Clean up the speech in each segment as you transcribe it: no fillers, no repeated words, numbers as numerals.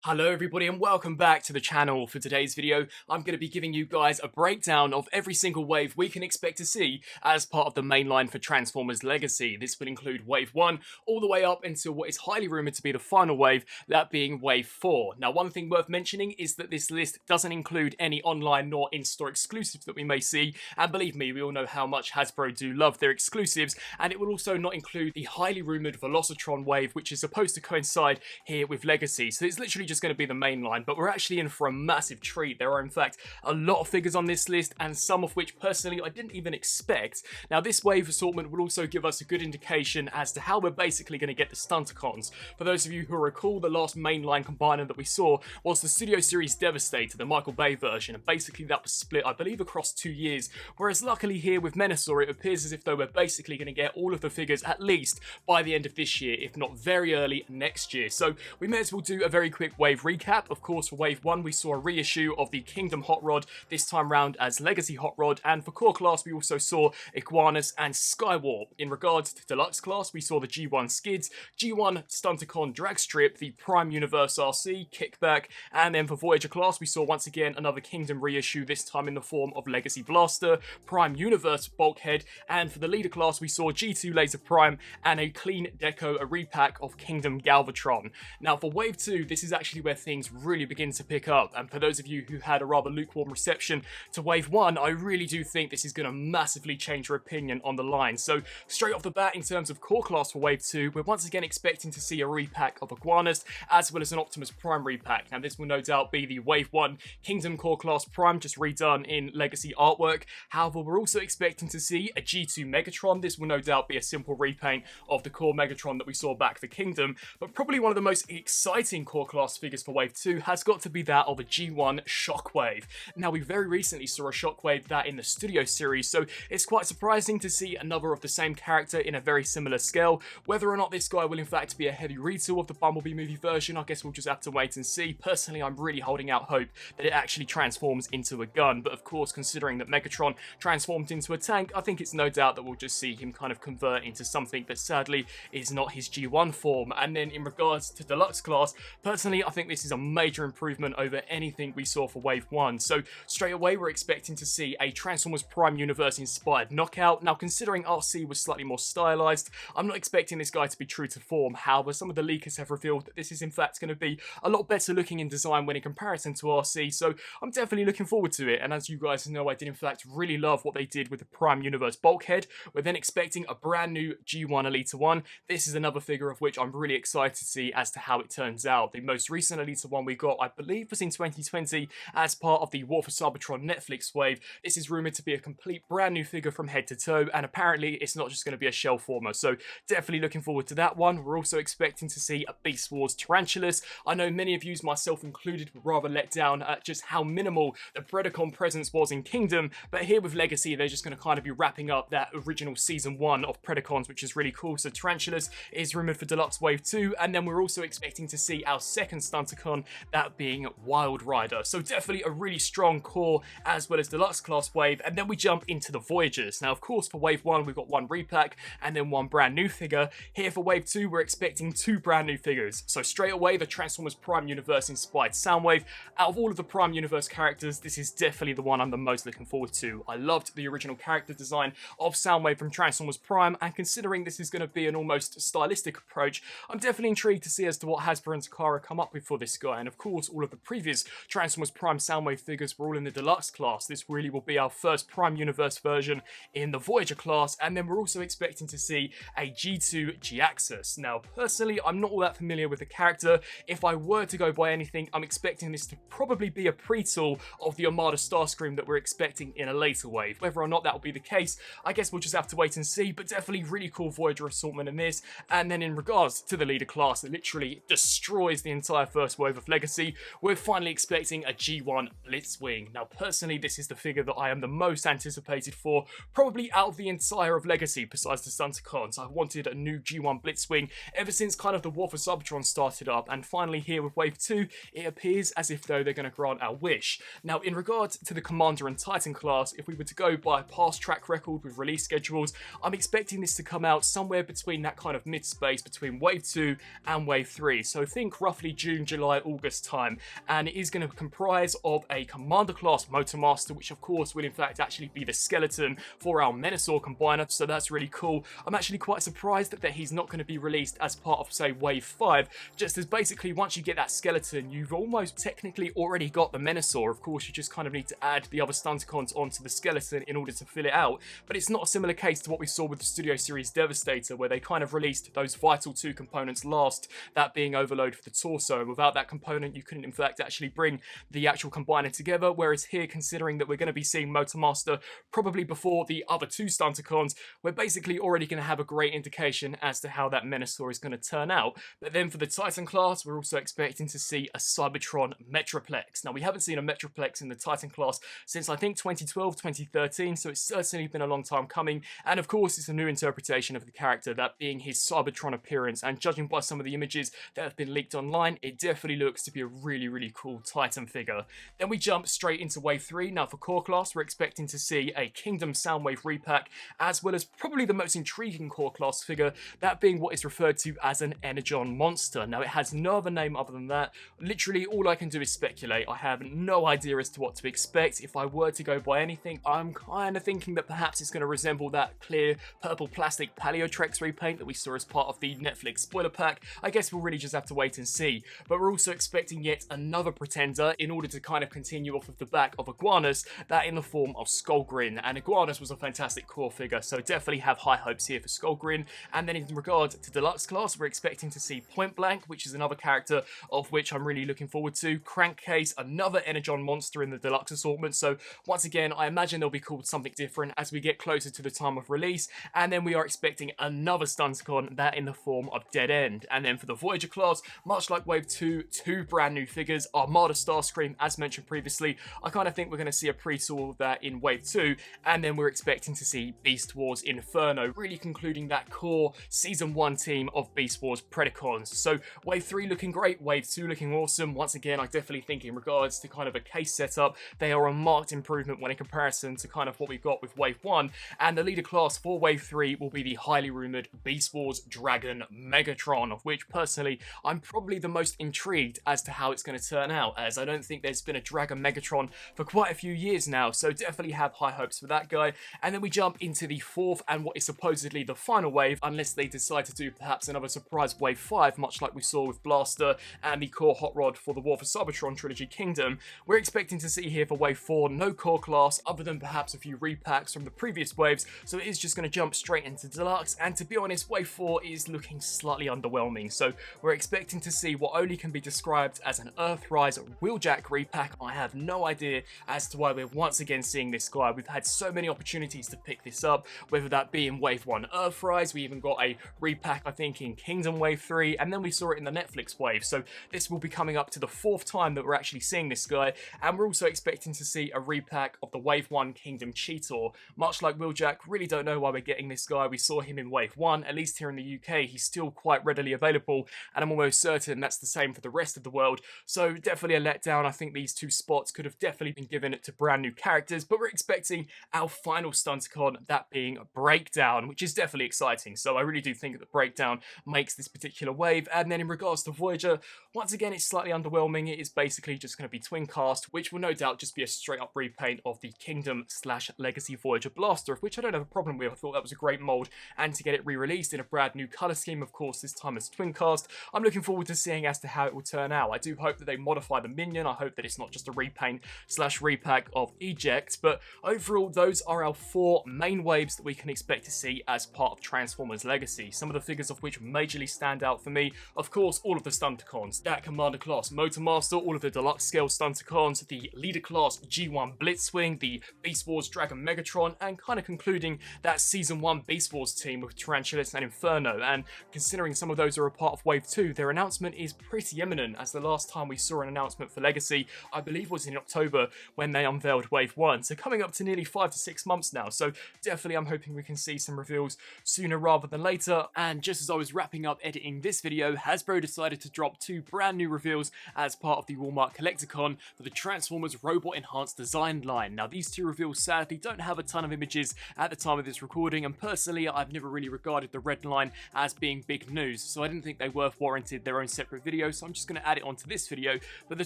Hello everybody and welcome back to the channel. For today's video, I'm going to be giving you guys a breakdown of every single wave we can expect to see as part of the mainline for Transformers Legacy. This will include Wave 1 all the way up until what is highly rumoured to be the final wave, that being Wave 4. Now one thing worth mentioning is that this list doesn't include any online nor in-store exclusives that we may see, and believe me, we all know how much Hasbro do love their exclusives, and it will also not include the highly rumoured Velocitron wave, which is supposed to coincide here with Legacy. So it's literally just going to be the main line, but we're actually in for a massive treat. There are in fact a lot of figures on this list, and some of which personally I didn't even expect. Now this wave assortment will also give us a good indication as to how we're basically going to get the Stunticons. For those of you who recall, the last mainline combiner that we saw was the Studio Series Devastator, the Michael Bay version, and basically that was split, I believe, across 2 years, whereas luckily here with Menasor it appears as if though we're basically going to get all of the figures at least by the end of this year, if not very early next year. So we may as well do a very quick wave recap. Of course, for Wave 1, we saw a reissue of the Kingdom Hot Rod, this time round as Legacy Hot Rod, and for Core Class, we also saw Iguanus and Skywarp. In regards to Deluxe Class, we saw the G1 Skids, G1 Stunticon Drag Strip, the Prime Universe RC, Kickback, and then for Voyager Class, we saw once again another Kingdom reissue, this time in the form of Legacy Blaster, Prime Universe Bulkhead, and for the Leader Class, we saw G2 Laser Prime, and a clean deco, a repack of Kingdom Galvatron. Now for Wave 2, this is actually where things really begin to pick up, and for those of you who had a rather lukewarm reception to Wave 1, I really do think this is going to massively change your opinion on the line. So straight off the bat, in terms of Core Class for Wave 2, we're once again expecting to see a repack of Iguanus, as well as an Optimus Prime repack. Now this will no doubt be the Wave 1 Kingdom Core Class Prime, just redone in Legacy artwork. However, we're also expecting to see a G2 Megatron. This will no doubt be a simple repaint of the core Megatron that we saw back for Kingdom, but probably one of the most exciting Core Class figures for Wave 2 has got to be that of a G1 Shockwave. Now we very recently saw a Shockwave that in the Studio Series, so it's quite surprising to see another of the same character in a very similar scale. Whether or not this guy will in fact be a heavy retool of the Bumblebee movie version, I guess we'll just have to wait and see. Personally, I'm really holding out hope that it actually transforms into a gun, but of course, considering that Megatron transformed into a tank, I think it's no doubt that we'll just see him kind of convert into something that sadly is not his G1 form. And then in regards to Deluxe Class, personally, I think this is a major improvement over anything we saw for Wave 1. So straight away, we're expecting to see a Transformers Prime Universe inspired knockout. Now considering RC was slightly more stylized, I'm not expecting this guy to be true to form. However, some of the leakers have revealed that this is in fact going to be a lot better looking in design when in comparison to RC, so I'm definitely looking forward to it. And as you guys know, I did in fact really love what they did with the Prime Universe Bulkhead. We're then expecting a brand new G1 Elita 1. This is another figure of which I'm really excited to see as to how it turns out. The most recent Elita 1 we got, I believe, was in 2020 as part of the War for Cybertron Netflix wave. This is rumoured to be a complete brand new figure from head to toe, and apparently it's not just going to be a shell former, so definitely looking forward to that one. We're also expecting to see a Beast Wars Tarantulas. I know many of you, myself included, were rather let down at just how minimal the Predacon presence was in Kingdom, but here with Legacy, they're just going to kind of be wrapping up that original Season 1 of Predacons, which is really cool. So Tarantulas is rumoured for Deluxe Wave 2, and then we're also expecting to see our second Stunticon, that being Wild Rider. So definitely a really strong core as well as Deluxe Class wave, and then we jump into the Voyagers. Now of course for Wave 1 we've got one repack and then one brand new figure. Here for Wave 2 we're expecting two brand new figures. So straight away the Transformers Prime Universe inspired Soundwave. Out of all of the Prime Universe characters, this is definitely the one I'm the most looking forward to. I loved the original character design of Soundwave from Transformers Prime, and considering this is going to be an almost stylistic approach, I'm definitely intrigued to see as to what Hasbro and Takara come up with for this guy. And of course all of the previous Transformers Prime Soundwave figures were all in the Deluxe Class. This really will be our first Prime Universe version in the Voyager Class, and then we're also expecting to see a G2 G-Axis. Now personally, I'm not all that familiar with the character. If I were to go by anything, I'm expecting this to probably be a pre-tool of the Armada Starscream that we're expecting in a later wave. Whether or not that will be the case, I guess we'll just have to wait and see, but definitely really cool Voyager assortment in this. And then in regards to the Leader Class, it literally destroys the entire first wave of Legacy. We're finally expecting a G1 Blitzwing. Now personally, this is the figure that I am the most anticipated for, probably out of the entire of Legacy besides the Stunticons. I've wanted a new G1 Blitzwing ever since kind of the War for Cybertron started up, and finally here with Wave 2, it appears as if though they're going to grant our wish. Now in regards to the Commander and Titan class, if we were to go by a past track record with release schedules, I'm expecting this to come out somewhere between that kind of mid-space between Wave 2 and Wave 3. So think roughly June June, July, August time, and it is going to comprise of a Commander class Motormaster, which of course will in fact actually be the skeleton for our Menasor combiner, so that's really cool. I'm actually quite surprised that he's not going to be released as part of, say, Wave 5, just as basically once you get that skeleton, you've almost technically already got the Menasor. Of course, you just kind of need to add the other Stunticons onto the skeleton in order to fill it out, but it's not a similar case to what we saw with the Studio Series Devastator, where they kind of released those vital 2 components last, that being Overload for the torso, and without that component you couldn't in fact actually bring the actual combiner together, whereas here, considering that we're going to be seeing Motormaster probably before the other 2 Stunticons, we're basically already going to have a great indication as to how that Menasor is going to turn out. But then for the Titan class, we're also expecting to see a Cybertron Metroplex. Now, we haven't seen a Metroplex in the Titan class since I think 2012, 2013, so it's certainly been a long time coming, and of course it's a new interpretation of the character, that being his Cybertron appearance, and judging by some of the images that have been leaked online, it definitely looks to be a really cool Titan figure. Then we jump straight into Wave 3. Now for Core Class, we're expecting to see a Kingdom Soundwave repack, as well as probably the most intriguing Core Class figure, that being what is referred to as an Energon monster. Now it has no other name other than that. Literally all I can do is speculate. I have no idea as to what to expect. If I were to go by anything, I'm kind of thinking that perhaps it's going to resemble that clear purple plastic Paleotrex repaint that we saw as part of the Netflix spoiler pack. I guess we'll really just have to wait and see. But we're also expecting yet another pretender in order to kind of continue off of the back of Iguanus, that in the form of Skullgrin. And Iguanus was a fantastic core figure, so definitely have high hopes here for Skullgrin. And then in regard to Deluxe Class, we're expecting to see Point Blank, which is another character of which I'm really looking forward to. Crankcase, another Energon monster in the Deluxe assortment. So once again, I imagine they'll be called something different as we get closer to the time of release. And then we are expecting another Stunticon, that in the form of Dead End. And then for the Voyager class, much like Wave 2, 2 brand new figures, Armada Starscream, as mentioned previously. I kind of think we're going to see a pre-tool of that in Wave 2, and then we're expecting to see Beast Wars Inferno, really concluding that core Season 1 team of Beast Wars Predacons. So Wave 3 looking great, Wave 2 looking awesome. Once again, I definitely think in regards to kind of a case setup, they are a marked improvement when in comparison to kind of what we've got with Wave 1, and the leader class for Wave 3 will be the highly rumoured Beast Wars Dragon Megatron, of which personally I'm probably the most intrigued as to how it's going to turn out, as I don't think there's been a Dragon Megatron for quite a few years now, so definitely have high hopes for that guy. And then we jump into the 4th and what is supposedly the final wave, unless they decide to do perhaps another surprise Wave 5, much like we saw with Blaster and the core Hot Rod for the War for Cybertron Trilogy Kingdom. We're expecting to see here for Wave 4 no core class other than perhaps a few repacks from the previous waves, so it is just going to jump straight into Deluxe. And to be honest, Wave 4 is looking slightly underwhelming, so we're expecting to see what only can be described as an Earthrise Wheeljack repack. I have no idea as to why we're once again seeing this guy. We've had so many opportunities to pick this up, whether that be in Wave 1 Earthrise, we even got a repack I think in Kingdom Wave 3, and then we saw it in the Netflix wave, so this will be coming up to the 4th time that we're actually seeing this guy. And we're also expecting to see a repack of the Wave 1 Kingdom Cheetor. Much like Wheeljack, really don't know why we're getting this guy. We saw him in Wave 1, at least here in the UK, he's still quite readily available, and I'm almost certain that's the same for the rest of the world, so definitely a letdown. I think these 2 spots could have definitely been given to brand new characters, but we're expecting our final Stunticon, that being Breakdown, which is definitely exciting, so I really do think that Breakdown makes this particular wave. And then in regards to Voyager, once again it's slightly underwhelming. It is basically just going to be twin cast, which will no doubt just be a straight up repaint of the Kingdom / Legacy Voyager Blaster, of which I don't have a problem with. I thought that was a great mold, and to get it re-released in a brand new colour scheme, of course this time as twin cast, I'm looking forward to seeing as to how it will turn out. I do hope that they modify the minion. I hope that it's not just a repaint / repack of Eject, but overall those are our 4 main waves that we can expect to see as part of Transformers Legacy. Some of the figures of which majorly stand out for me, of course, all of the Stunticons, that Commander class Motormaster, all of the Deluxe scale Stunticons, the Leader class G1 Blitzwing, the Beast Wars Dragon Megatron, and kind of concluding that Season 1 Beast Wars team with Tarantulas and Inferno. And considering some of those are a part of Wave 2, their announcement is pretty imminent, as the last time we saw an announcement for Legacy, I believe, was in October when they unveiled Wave 1. So coming up to nearly 5 to 6 months now, so definitely I'm hoping we can see some reveals sooner rather than later. And just as I was wrapping up editing this video, Hasbro decided to drop 2 brand new reveals as part of the Walmart Collecticon for the Transformers Robot Enhanced Design line. Now these 2 reveals sadly don't have a ton of images at the time of this recording, and personally I've never really regarded the red line as being big news, so I didn't think they were warranted their own separate video. video, so I'm just going to add it onto this video. But the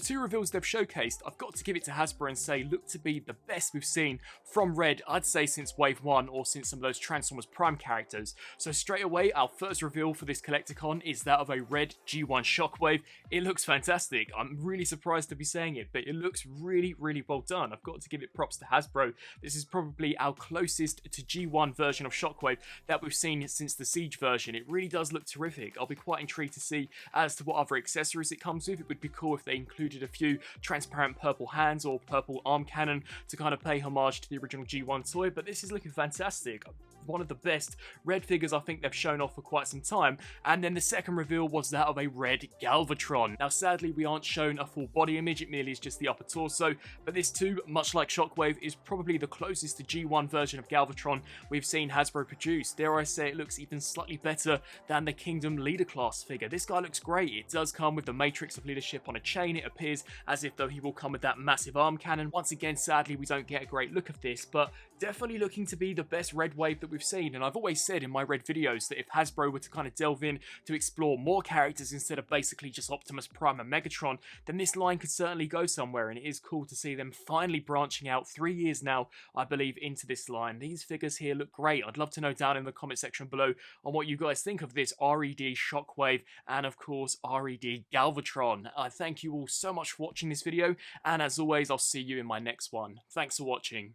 two reveals they've showcased, I've got to give it to Hasbro and say look to be the best we've seen from Red, I'd say since Wave 1 or since some of those Transformers Prime characters. So straight away, our first reveal for this Collecticon is that of a red G1 Shockwave. It looks fantastic. I'm really surprised to be saying it, but it looks really, really well done. I've got to give it props to Hasbro. This is probably our closest to G1 version of Shockwave that we've seen since the Siege version. It really does look terrific. I'll be quite intrigued to see as to what other accessories it comes with. It would be cool if they included a few transparent purple hands or purple arm cannon to kind of pay homage to the original G1 toy, but this is looking fantastic. One of the best red figures I think they've shown off for quite some time. And then the second reveal was that of a red Galvatron. Now sadly we aren't shown a full body image, it merely is just the upper torso, but this too, much like Shockwave, is probably the closest to G1 version of Galvatron we've seen Hasbro produce. Dare I say it looks even slightly better than the Kingdom Leader class figure. This guy looks great. It does come with the Matrix of Leadership on a chain. It appears as if though he will come with that massive arm cannon. Once again, sadly we don't get a great look of this, but definitely looking to be the best red wave that we've seen. And I've always said in my red videos that if Hasbro were to kind of delve in to explore more characters instead of basically just Optimus Prime and Megatron, then this line could certainly go somewhere, and it is cool to see them finally branching out 3 years now, I believe, into this line. These figures here look great. I'd love to know down in the comment section below on what you guys think of this RED Shockwave and of course RED Galvatron. I thank you all so much for watching this video, and as always I'll see you in my next one. Thanks for watching.